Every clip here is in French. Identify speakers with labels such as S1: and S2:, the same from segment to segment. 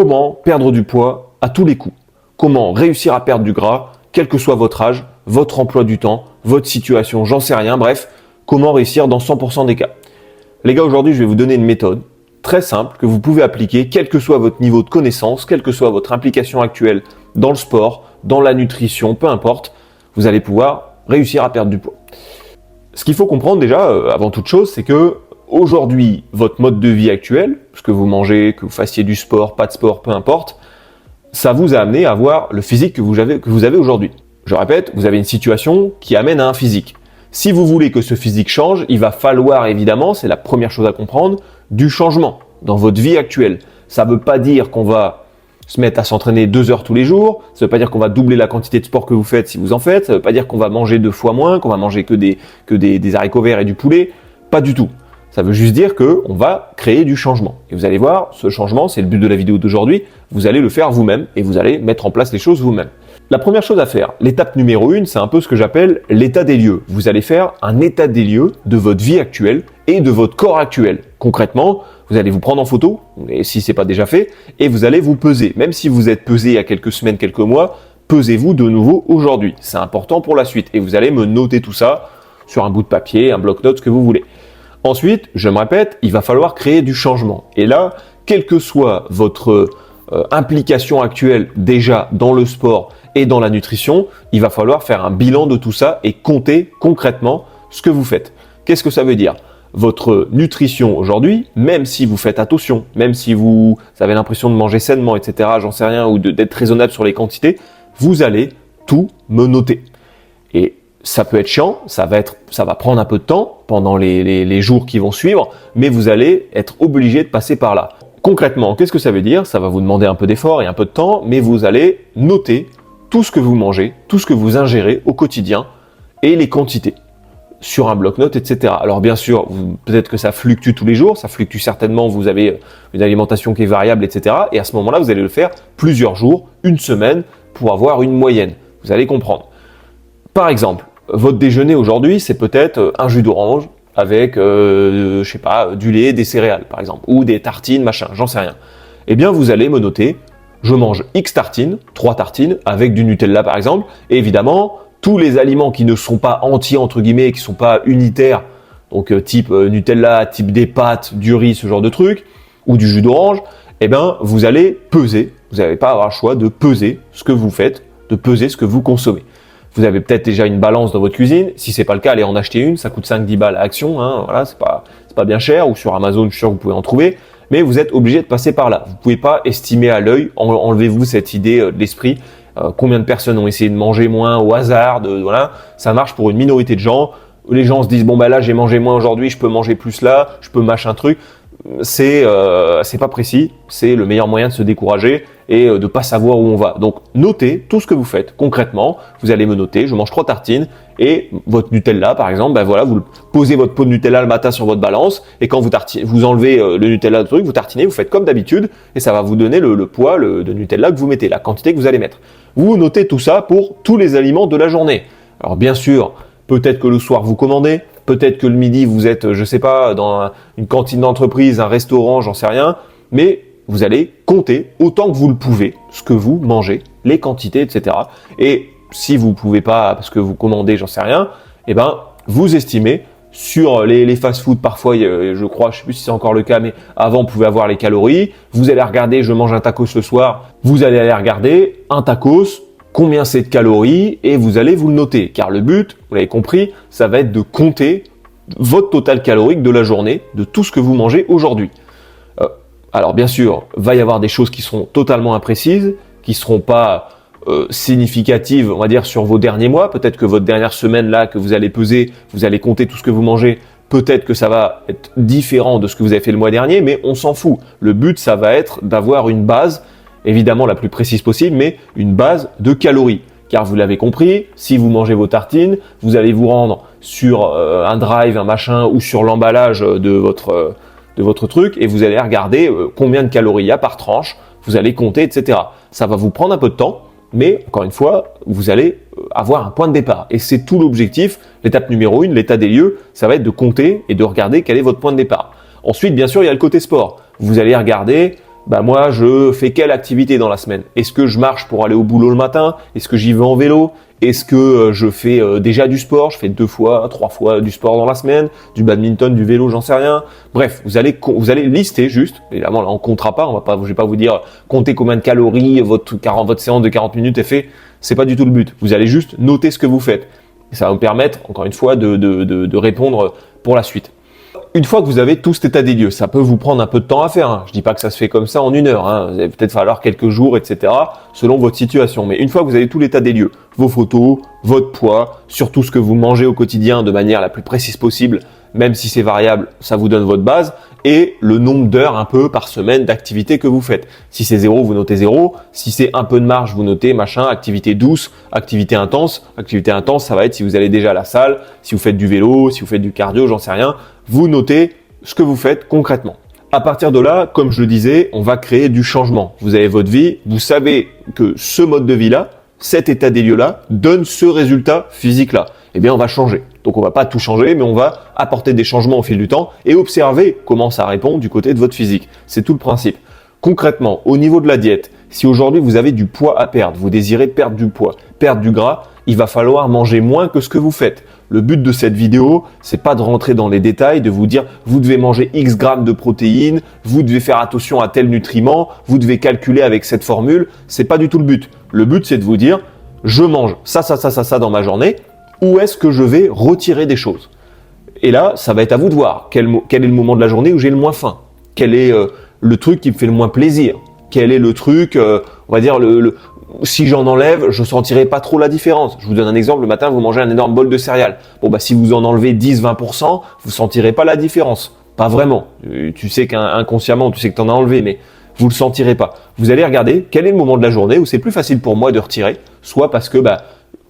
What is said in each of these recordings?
S1: comment perdre du poids à tous les coups. Comment réussir à perdre du gras, quel que soit votre âge, votre emploi du temps, votre situation, j'en sais rien, bref, comment réussir dans 100% des cas. Les gars, aujourd'hui, je vais vous donner une méthode très simple que vous pouvez appliquer, quel que soit votre niveau de connaissance, quelle que soit votre implication actuelle dans le sport, dans la nutrition, peu importe, vous allez pouvoir réussir à perdre du poids. Ce qu'il faut comprendre déjà, avant toute chose, c'est que aujourd'hui, votre mode de vie actuel, ce que vous mangez, que vous fassiez du sport, pas de sport, peu importe, ça vous a amené à avoir le physique que vous avez aujourd'hui. Je répète, vous avez une situation qui amène à un physique. Si vous voulez que ce physique change, il va falloir évidemment, c'est la première chose à comprendre, du changement dans votre vie actuelle. Ça ne veut pas dire qu'on va se mettre à s'entraîner 2 heures tous les jours, ça ne veut pas dire qu'on va doubler la quantité de sport que vous faites si vous en faites, ça ne veut pas dire qu'on va manger 2 fois moins, qu'on va manger que des haricots verts et du poulet, pas du tout. Ça veut juste dire qu'on va créer du changement. Et vous allez voir, ce changement, c'est le but de la vidéo d'aujourd'hui, vous allez le faire vous-même et vous allez mettre en place les choses vous-même. La première chose à faire, l'étape numéro 1, c'est un peu ce que j'appelle l'état des lieux. Vous allez faire un état des lieux de votre vie actuelle et de votre corps actuel. Concrètement, vous allez vous prendre en photo, et si ce n'est pas déjà fait, et vous allez vous peser. Même si vous êtes pesé il y a quelques semaines, quelques mois, pesez-vous de nouveau aujourd'hui. C'est important pour la suite. Et vous allez me noter tout ça sur un bout de papier, un bloc-notes, ce que vous voulez. Ensuite, je me répète, il va falloir créer du changement. Et là, quelle que soit votre implication actuelle déjà dans le sport et dans la nutrition, il va falloir faire un bilan de tout ça et compter concrètement ce que vous faites. Qu'est-ce que ça veut dire ? Votre nutrition aujourd'hui, même si vous faites attention, même si vous avez l'impression de manger sainement, etc., j'en sais rien, ou d'être raisonnable sur les quantités, vous allez tout me noter. Et ça peut être chiant, ça va prendre un peu de temps pendant les jours qui vont suivre, mais vous allez être obligé de passer par là. Concrètement, qu'est-ce que ça veut dire ? Ça va vous demander un peu d'effort et un peu de temps, mais vous allez noter tout ce que vous mangez, tout ce que vous ingérez au quotidien et les quantités sur un bloc-notes, etc. Alors bien sûr, peut-être que ça fluctue tous les jours, ça fluctue certainement, vous avez une alimentation qui est variable, etc. Et à ce moment-là, vous allez le faire plusieurs jours, une semaine, pour avoir une moyenne. Vous allez comprendre. Par exemple, votre déjeuner aujourd'hui, c'est peut-être un jus d'orange avec, je sais pas, du lait, des céréales par exemple, ou des tartines, machin, j'en sais rien. Eh bien, vous allez me noter, je mange X tartines, 3 tartines, avec du Nutella par exemple, et évidemment, tous les aliments qui ne sont pas entiers, entre guillemets, qui ne sont pas unitaires, donc type Nutella, type des pâtes, du riz, ce genre de trucs, ou du jus d'orange, eh bien, vous allez peser, vous n'allez pas avoir le choix de peser ce que vous faites, de peser ce que vous consommez. Vous avez peut-être déjà une balance dans votre cuisine. Si c'est pas le cas, allez en acheter une. Ça coûte 5-10 balles à Action. Hein, voilà, c'est pas bien cher. Ou sur Amazon, je suis sûr que vous pouvez en trouver. Mais vous êtes obligé de passer par là. Vous pouvez pas estimer à l'œil. Enlevez-vous cette idée de l'esprit. Combien de personnes ont essayé de manger moins au hasard. Voilà, ça marche pour une minorité de gens. Les gens se disent bon ben là j'ai mangé moins aujourd'hui, je peux manger plus là, je peux machin truc. C'est pas précis, c'est le meilleur moyen de se décourager et de pas savoir où on va. Donc notez tout ce que vous faites concrètement. Vous allez me noter, je mange 3 tartines et votre Nutella par exemple, ben voilà, vous posez votre pot de Nutella le matin sur votre balance et quand vous enlevez le Nutella de truc, vous tartinez, vous faites comme d'habitude et ça va vous donner le poids de Nutella que vous mettez, la quantité que vous allez mettre. Vous notez tout ça pour tous les aliments de la journée. Alors bien sûr, peut-être que le soir vous commandez, peut-être que le midi vous êtes, je sais pas, dans une cantine d'entreprise, un restaurant, j'en sais rien, mais vous allez compter autant que vous le pouvez ce que vous mangez, les quantités, etc. Et si vous pouvez pas parce que vous commandez, j'en sais rien, eh ben vous estimez sur les fast-food parfois, je crois, je sais plus si c'est encore le cas, mais avant vous pouvez avoir les calories. Vous allez regarder, je mange un tacos ce soir, vous allez aller regarder un tacos. Combien c'est de calories et vous allez vous le noter. Car le but, vous l'avez compris, ça va être de compter votre total calorique de la journée, de tout ce que vous mangez aujourd'hui. Alors bien sûr, va y avoir des choses qui seront totalement imprécises, qui ne seront pas significatives, on va dire, sur vos derniers mois. Peut-être que votre dernière semaine là, que vous allez peser, vous allez compter tout ce que vous mangez. Peut-être que ça va être différent de ce que vous avez fait le mois dernier, mais on s'en fout. Le but, ça va être d'avoir une base, évidemment la plus précise possible, mais une base de calories. Car vous l'avez compris, si vous mangez vos tartines, vous allez vous rendre sur un drive, un machin, ou sur l'emballage de votre truc, et vous allez regarder combien de calories il y a par tranche, vous allez compter, etc. Ça va vous prendre un peu de temps, mais encore une fois, vous allez avoir un point de départ. Et c'est tout l'objectif. L'étape numéro 1, l'état des lieux, ça va être de compter et de regarder quel est votre point de départ. Ensuite, bien sûr, il y a le côté sport. Vous allez regarder Bah moi, je fais quelle activité dans la semaine? Est-ce que je marche pour aller au boulot le matin? Est-ce que j'y vais en vélo? Est-ce que je fais déjà du sport? Je fais 2 fois, 3 fois du sport dans la semaine, du badminton, du vélo, j'en sais rien. Bref, vous allez lister juste. Évidemment, là, on comptera pas. Je vais pas vous dire comptez combien de calories votre séance de 40 minutes est fait. C'est pas du tout le but. Vous allez juste noter ce que vous faites. Et ça va vous permettre, encore une fois, de répondre pour la suite. Une fois que vous avez tout cet état des lieux, ça peut vous prendre un peu de temps à faire. Hein. Je dis pas que ça se fait comme ça en 1 heure. Hein. Vous allez peut-être falloir quelques jours, etc. selon votre situation. Mais une fois que vous avez tout l'état des lieux, vos photos, votre poids, surtout ce que vous mangez au quotidien de manière la plus précise possible, même si c'est variable, ça vous donne votre base, et le nombre d'heures un peu par semaine d'activité que vous faites. Si c'est 0, vous notez 0. Si c'est un peu de marge, vous notez machin, activité douce, activité intense. Activité intense, ça va être si vous allez déjà à la salle, si vous faites du vélo, si vous faites du cardio, j'en sais rien. Vous notez ce que vous faites concrètement. À partir de là, comme je le disais, on va créer du changement. Vous avez votre vie, vous savez que ce mode de vie-là, cet état des lieux-là, donne ce résultat physique-là. Eh bien, on va changer. Donc, on va pas tout changer, mais on va apporter des changements au fil du temps et observer comment ça répond du côté de votre physique. C'est tout le principe. Concrètement, au niveau de la diète, si aujourd'hui vous avez du poids à perdre, vous désirez perdre du poids, perdre du gras, il va falloir manger moins que ce que vous faites. Le but de cette vidéo, c'est pas de rentrer dans les détails, de vous dire vous devez manger X grammes de protéines, vous devez faire attention à tel nutriment, vous devez calculer avec cette formule. C'est pas du tout le but. Le but, c'est de vous dire je mange ça dans ma journée. Où est-ce que je vais retirer des choses? Et là, ça va être à vous de voir quel est le moment de la journée où j'ai le moins faim. Quel est le truc qui me fait le moins plaisir? Quel est le truc, on va dire, si j'en enlève, je sentirai pas trop la différence. Je vous donne un exemple, le matin, vous mangez un énorme bol de céréales. Bon, bah, si vous en enlevez 10-20%, vous sentirez pas la différence. Pas vraiment. Tu sais qu'inconsciemment, tu sais que tu en as enlevé, mais vous le sentirez pas. Vous allez regarder quel est le moment de la journée où c'est plus facile pour moi de retirer, soit parce que,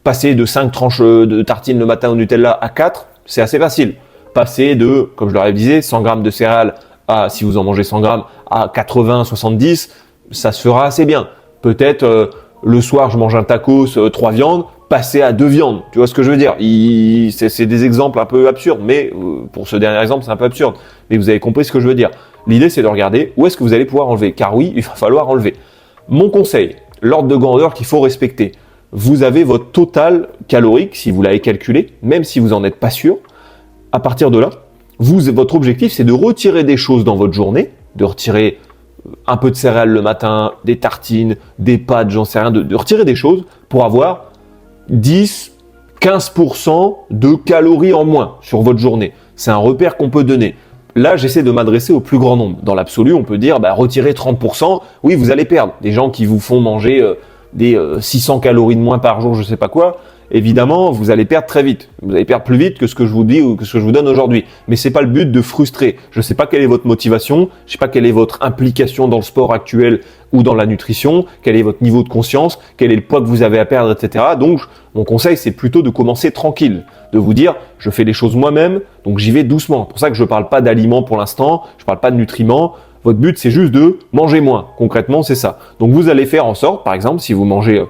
S1: passer de 5 tranches de tartines le matin au Nutella à 4, c'est assez facile. Passer de, comme je leur disais, 100 grammes de céréales à, si vous en mangez 100 grammes, à 80, 70, ça se fera assez bien. Peut-être le soir, je mange un tacos, 3 viandes, passer à 2 viandes. Tu vois ce que je veux dire? C'est des exemples un peu absurdes, mais pour ce dernier exemple, c'est un peu absurde. Mais vous avez compris ce que je veux dire. L'idée, c'est de regarder où est-ce que vous allez pouvoir enlever. Car oui, il va falloir enlever. Mon conseil, l'ordre de grandeur qu'il faut respecter. Vous avez votre total calorique, si vous l'avez calculé, même si vous n'en êtes pas sûr. À partir de là, votre objectif, c'est de retirer des choses dans votre journée, de retirer un peu de céréales le matin, des tartines, des pâtes, j'en sais rien, de retirer des choses pour avoir 10-15% de calories en moins sur votre journée. C'est un repère qu'on peut donner. Là, j'essaie de m'adresser au plus grand nombre. Dans l'absolu, on peut dire, retirez 30%, oui, vous allez perdre. Des gens qui vous font manger des 600 calories de moins par jour, je sais pas quoi, évidemment, vous allez perdre très vite. Vous allez perdre plus vite que ce que je vous dis ou que ce que je vous donne aujourd'hui. Mais c'est pas le but de frustrer. Je sais pas quelle est votre motivation, je sais pas quelle est votre implication dans le sport actuel ou dans la nutrition, quel est votre niveau de conscience, quel est le poids que vous avez à perdre, etc. Donc, mon conseil, c'est plutôt de commencer tranquille, de vous dire, je fais les choses moi-même, donc j'y vais doucement. C'est pour ça que je parle pas d'aliments pour l'instant, je parle pas de nutriments. Votre but, c'est juste de manger moins. Concrètement, c'est ça. Donc, vous allez faire en sorte, par exemple, si vous mangez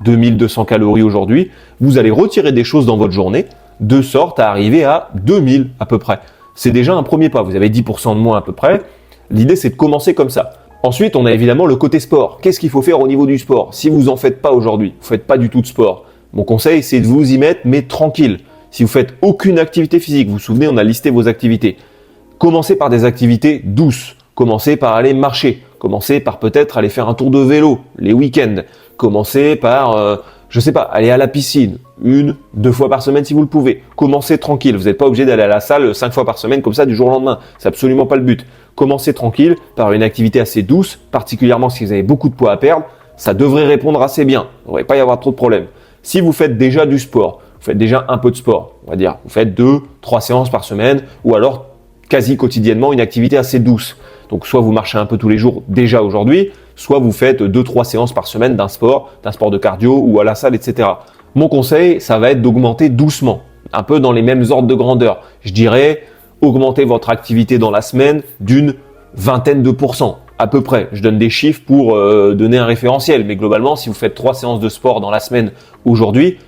S1: 2200 calories aujourd'hui, vous allez retirer des choses dans votre journée de sorte à arriver à 2000 à peu près. C'est déjà un premier pas. Vous avez 10% de moins à peu près. L'idée, c'est de commencer comme ça. Ensuite, on a évidemment le côté sport. Qu'est-ce qu'il faut faire au niveau du sport? Si vous en faites pas aujourd'hui, vous faites pas du tout de sport, mon conseil, c'est de vous y mettre, mais tranquille. Si vous faites aucune activité physique, vous vous souvenez, on a listé vos activités. Commencez par des activités douces. Commencez par aller marcher. Commencez par peut-être aller faire un tour de vélo les week-ends. Commencez par, aller à la piscine 1-2 fois par semaine si vous le pouvez. Commencez tranquille. Vous n'êtes pas obligé d'aller à la salle 5 fois par semaine comme ça du jour au lendemain. C'est absolument pas le but. Commencez tranquille par une activité assez douce, particulièrement si vous avez beaucoup de poids à perdre. Ça devrait répondre assez bien. Il ne devrait pas y avoir trop de problèmes. Si vous faites déjà du sport, vous faites déjà un peu de sport, on va dire, vous faites 2-3 séances par semaine ou alors quasi quotidiennement une activité assez douce. Donc soit vous marchez un peu tous les jours déjà aujourd'hui, soit vous faites 2-3 séances par semaine d'un sport de cardio ou à la salle, etc. Mon conseil, ça va être d'augmenter doucement, un peu dans les mêmes ordres de grandeur. Je dirais, augmentez votre activité dans la semaine d'une 20aine de pourcents, à peu près. Je donne des chiffres pour donner un référentiel, mais globalement, si vous faites 3 séances de sport dans la semaine aujourd'hui,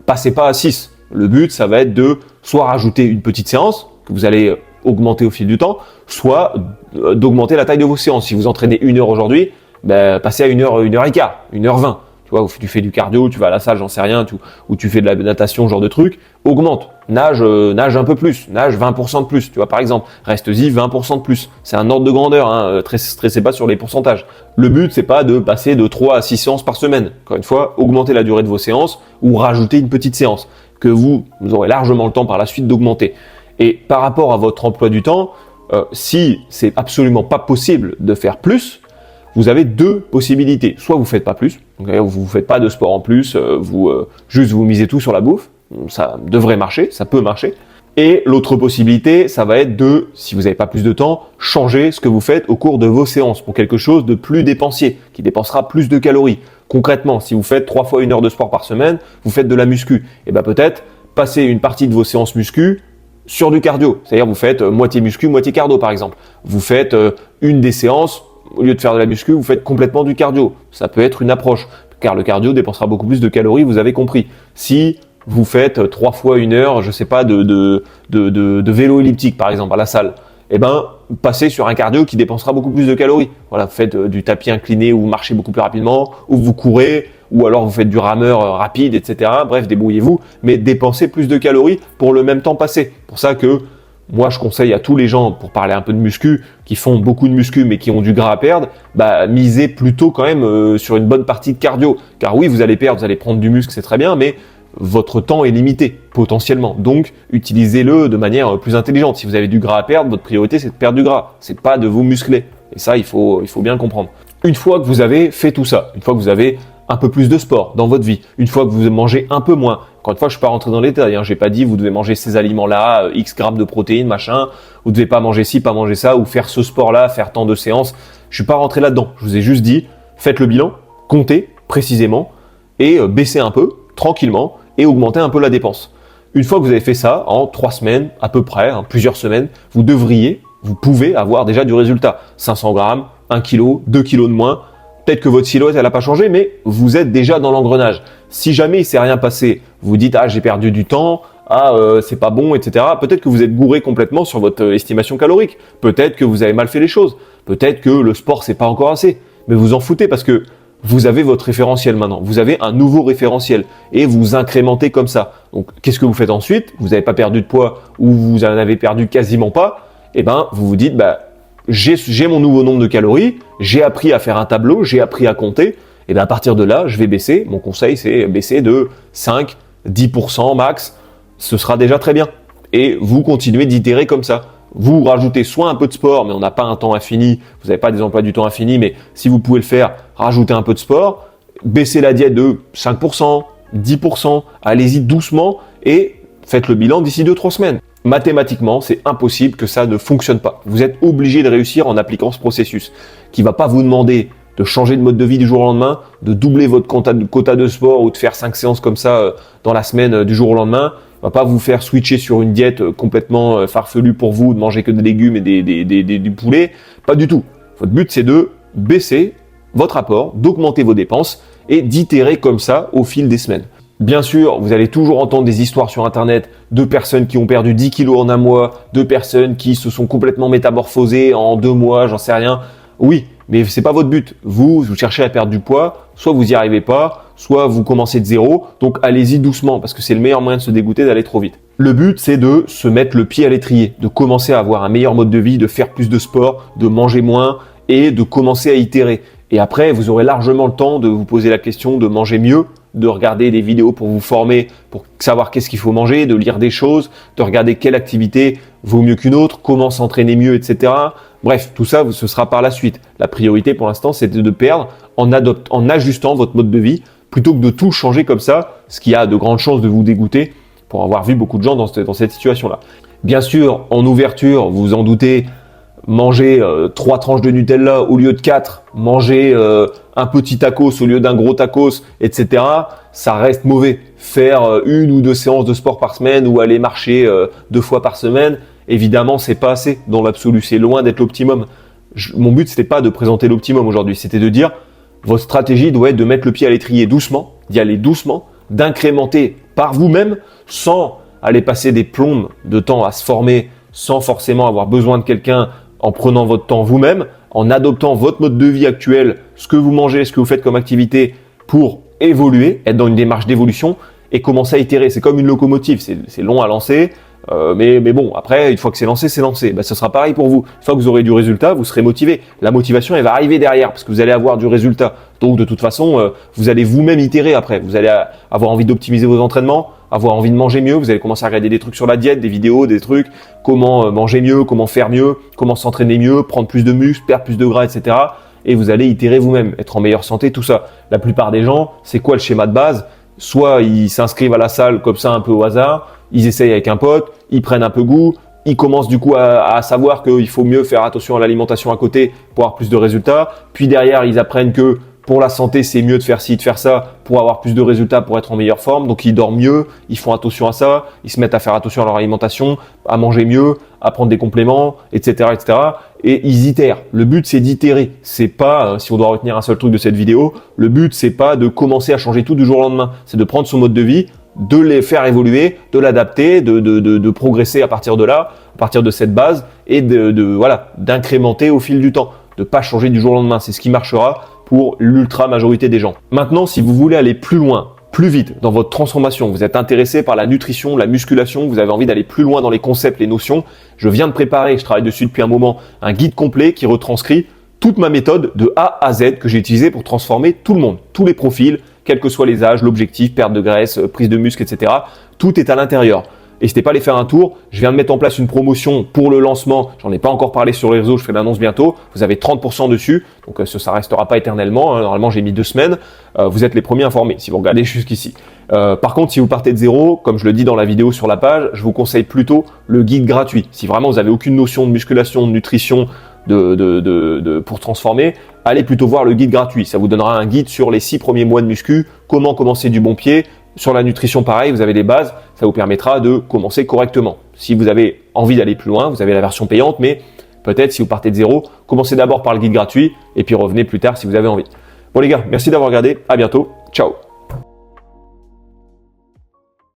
S1: passez pas à 6. Le but, ça va être de soit rajouter une petite séance que vous allez augmenter au fil du temps, soit d'augmenter la taille de vos séances. Si vous entraînez 1 heure aujourd'hui, passez à 1 heure, 1 heure et quart, 1h20. Tu vois, tu fais du cardio, tu vas à la salle, j'en sais rien, ou tu fais de la natation, ce genre de truc, augmente. Nage un peu plus, nage 20% de plus, tu vois, par exemple. Reste-y 20% de plus. C'est un ordre de grandeur, hein. Stressez pas sur les pourcentages. Le but, c'est pas de passer de 3 à 6 séances par semaine. Encore une fois, augmentez la durée de vos séances ou rajoutez une petite séance que vous aurez largement le temps par la suite d'augmenter. Et par rapport à votre emploi du temps, si c'est absolument pas possible de faire plus, vous avez 2 possibilités. Soit vous faites pas plus, vous faites pas de sport en plus, juste vous misez tout sur la bouffe. Ça devrait marcher, ça peut marcher. Et l'autre possibilité, ça va être de, si vous n'avez pas plus de temps, changer ce que vous faites au cours de vos séances pour quelque chose de plus dépensier, qui dépensera plus de calories. Concrètement, si vous faites 3 fois 1 heure de sport par semaine, vous faites de la muscu, et peut-être passer une partie de vos séances muscu sur du cardio. C'est-à-dire vous faites moitié muscu, moitié cardio par exemple. Vous faites une des séances, au lieu de faire de la muscu, vous faites complètement du cardio. Ça peut être une approche, car le cardio dépensera beaucoup plus de calories, vous avez compris. Si vous faites 3 fois 1 heure, je sais pas, de vélo elliptique par exemple à la salle, passez sur un cardio qui dépensera beaucoup plus de calories. Voilà, vous faites du tapis incliné où vous marchez beaucoup plus rapidement, ou vous courez, ou alors vous faites du rameur rapide, etc. Bref, débrouillez-vous, mais dépensez plus de calories pour le même temps passé. Pour ça que moi, je conseille à tous les gens, pour parler un peu de muscu, qui font beaucoup de muscu mais qui ont du gras à perdre, misez plutôt quand même sur une bonne partie de cardio. Car oui, vous allez perdre, vous allez prendre du muscle, c'est très bien, mais votre temps est limité, potentiellement. Donc, utilisez-le de manière plus intelligente. Si vous avez du gras à perdre, votre priorité, c'est de perdre du gras. C'est pas de vous muscler. Et ça, il faut bien comprendre. Une fois que vous avez fait tout ça, une fois que vous avez un peu plus de sport dans votre vie, une fois que vous mangez un peu moins, encore une fois, je ne suis pas rentré dans les détails, j'ai pas dit vous devez manger ces aliments-là, X grammes de protéines, machin, vous devez pas manger ci, pas manger ça, ou faire ce sport-là, faire tant de séances. Je suis pas rentré là-dedans. Je vous ai juste dit, faites le bilan, comptez précisément, et baissez un peu, tranquillement, et augmenter un peu la dépense. Une fois que vous avez fait ça, en 3 semaines, à peu près, plusieurs semaines, vous pouvez avoir déjà du résultat. 500 grammes, 1 kg, 2 kg de moins. Peut-être que votre silhouette, elle n'a pas changé, mais vous êtes déjà dans l'engrenage. Si jamais il ne s'est rien passé, vous dites « Ah, j'ai perdu du temps, c'est pas bon, etc. » Peut-être que vous êtes gouré complètement sur votre estimation calorique. Peut-être que vous avez mal fait les choses. Peut-être que le sport, c'est pas encore assez. Mais vous en foutez parce que vous avez votre référentiel maintenant. Vous avez un nouveau référentiel et vous incrémentez comme ça. Donc, qu'est-ce que vous faites ensuite? Vous n'avez pas perdu de poids ou vous en avez perdu quasiment pas. Vous vous dites, j'ai mon nouveau nombre de calories, j'ai appris à faire un tableau, j'ai appris à compter. Et à partir de là, je vais baisser. Mon conseil, c'est baisser de 5, 10% max. Ce sera déjà très bien. Et vous continuez d'itérer comme ça. Vous rajoutez soit un peu de sport, mais on n'a pas un temps infini, vous n'avez pas des emplois du temps infinis, mais si vous pouvez le faire, rajoutez un peu de sport, baissez la diète de 5%, 10%, allez-y doucement et faites le bilan d'ici 2-3 semaines. Mathématiquement, c'est impossible que ça ne fonctionne pas. Vous êtes obligé de réussir en appliquant ce processus qui ne va pas vous demander de changer de mode de vie du jour au lendemain, de doubler votre quota de sport ou de faire 5 séances comme ça dans la semaine du jour au lendemain. On va pas vous faire switcher sur une diète complètement farfelue pour vous, de manger que des légumes et du poulet. Pas du tout. Votre but, c'est de baisser votre apport, d'augmenter vos dépenses et d'itérer comme ça au fil des semaines. Bien sûr, vous allez toujours entendre des histoires sur Internet de personnes qui ont perdu 10 kilos en un mois, de personnes qui se sont complètement métamorphosées en 2 mois, j'en sais rien. Oui, mais c'est pas votre but. Vous cherchez à perdre du poids, soit vous n'y arrivez pas, soit vous commencez de zéro, donc allez-y doucement parce que c'est le meilleur moyen de se dégoûter d'aller trop vite. Le but, c'est de se mettre le pied à l'étrier, de commencer à avoir un meilleur mode de vie, de faire plus de sport, de manger moins et de commencer à itérer. Et après, vous aurez largement le temps de vous poser la question de manger mieux, de regarder des vidéos pour vous former, pour savoir qu'est-ce qu'il faut manger, de lire des choses, de regarder quelle activité vaut mieux qu'une autre, comment s'entraîner mieux, etc. Bref, tout ça, ce sera par la suite. La priorité pour l'instant, c'était de perdre en ajustant votre mode de vie, plutôt que de tout changer comme ça, ce qui a de grandes chances de vous dégoûter pour avoir vu beaucoup de gens dans cette situation-là. Bien sûr, en ouverture, vous vous en doutez, manger 3 tranches de Nutella au lieu de 4, manger un petit tacos au lieu d'un gros tacos, etc., ça reste mauvais. Faire 1 ou 2 séances de sport par semaine ou aller marcher 2 fois par semaine, évidemment, c'est pas assez dans l'absolu. C'est loin d'être l'optimum. Mon but, c'était pas de présenter l'optimum aujourd'hui, c'était de dire votre stratégie doit être de mettre le pied à l'étrier doucement, d'y aller doucement, d'incrémenter par vous-même sans aller passer des plombes de temps à se former sans forcément avoir besoin de quelqu'un, en prenant votre temps vous-même, en adoptant votre mode de vie actuel, ce que vous mangez, ce que vous faites comme activité pour évoluer, être dans une démarche d'évolution et commencer à itérer. C'est comme une locomotive, c'est long à lancer, mais bon, après, une fois que c'est lancé, c'est lancé. Ce sera pareil pour vous. Une fois que vous aurez du résultat, vous serez motivé. La motivation, elle va arriver derrière parce que vous allez avoir du résultat. Donc, de toute façon, vous allez vous-même itérer après. Vous allez avoir envie d'optimiser vos entraînements, avoir envie de manger mieux. Vous allez commencer à regarder des trucs sur la diète, des vidéos, des trucs, comment manger mieux, comment faire mieux, comment s'entraîner mieux, prendre plus de muscles, perdre plus de gras, etc. Et vous allez itérer vous-même, être en meilleure santé, tout ça. La plupart des gens, c'est quoi le schéma de base? Soit ils s'inscrivent à la salle comme ça un peu au hasard, ils essayent avec un pote, ils prennent un peu goût, ils commencent du coup à savoir qu'il faut mieux faire attention à l'alimentation à côté pour avoir plus de résultats. Puis derrière, ils apprennent que pour la santé, c'est mieux de faire ci, de faire ça pour avoir plus de résultats, pour être en meilleure forme. Donc ils dorment mieux, ils font attention à ça, ils se mettent à faire attention à leur alimentation, à manger mieux, à prendre des compléments, etc., etc. Et ils itèrent. Le but, c'est d'itérer. C'est pas, si on doit retenir un seul truc de cette vidéo, le but, c'est pas de commencer à changer tout du jour au lendemain. C'est de prendre son mode de vie, de les faire évoluer, de l'adapter, de progresser à partir de là, à partir de cette base et voilà, d'incrémenter au fil du temps, de pas changer du jour au lendemain. C'est ce qui marchera pour l'ultra majorité des gens. Maintenant, si vous voulez aller plus loin, plus vite dans votre transformation, vous êtes intéressé par la nutrition, la musculation, vous avez envie d'aller plus loin dans les concepts, les notions, je viens de préparer, je travaille dessus depuis un moment, un guide complet qui retranscrit toute ma méthode de A à Z que j'ai utilisée pour transformer tout le monde, tous les profils, quels que soient les âges, l'objectif, perte de graisse, prise de muscle, etc. Tout est à l'intérieur. N'hésitez pas à aller faire un tour. Je viens de mettre en place une promotion pour le lancement. J'en ai pas encore parlé sur les réseaux, je ferai l'annonce bientôt. Vous avez 30% dessus, donc ça restera pas éternellement. Normalement, j'ai mis 2 semaines. Vous êtes les premiers informés si vous regardez jusqu'ici. Par contre, si vous partez de zéro, comme je le dis dans la vidéo sur la page, je vous conseille plutôt le guide gratuit. Si vraiment vous avez aucune notion de musculation, de nutrition, pour transformer, allez plutôt voir le guide gratuit. Ça vous donnera un guide sur les 6 premiers mois de muscu, comment commencer du bon pied. Sur la nutrition, pareil, vous avez les bases, ça vous permettra de commencer correctement. Si vous avez envie d'aller plus loin, vous avez la version payante, mais peut-être si vous partez de zéro, commencez d'abord par le guide gratuit et puis revenez plus tard si vous avez envie. Bon les gars, merci d'avoir regardé, à bientôt, ciao.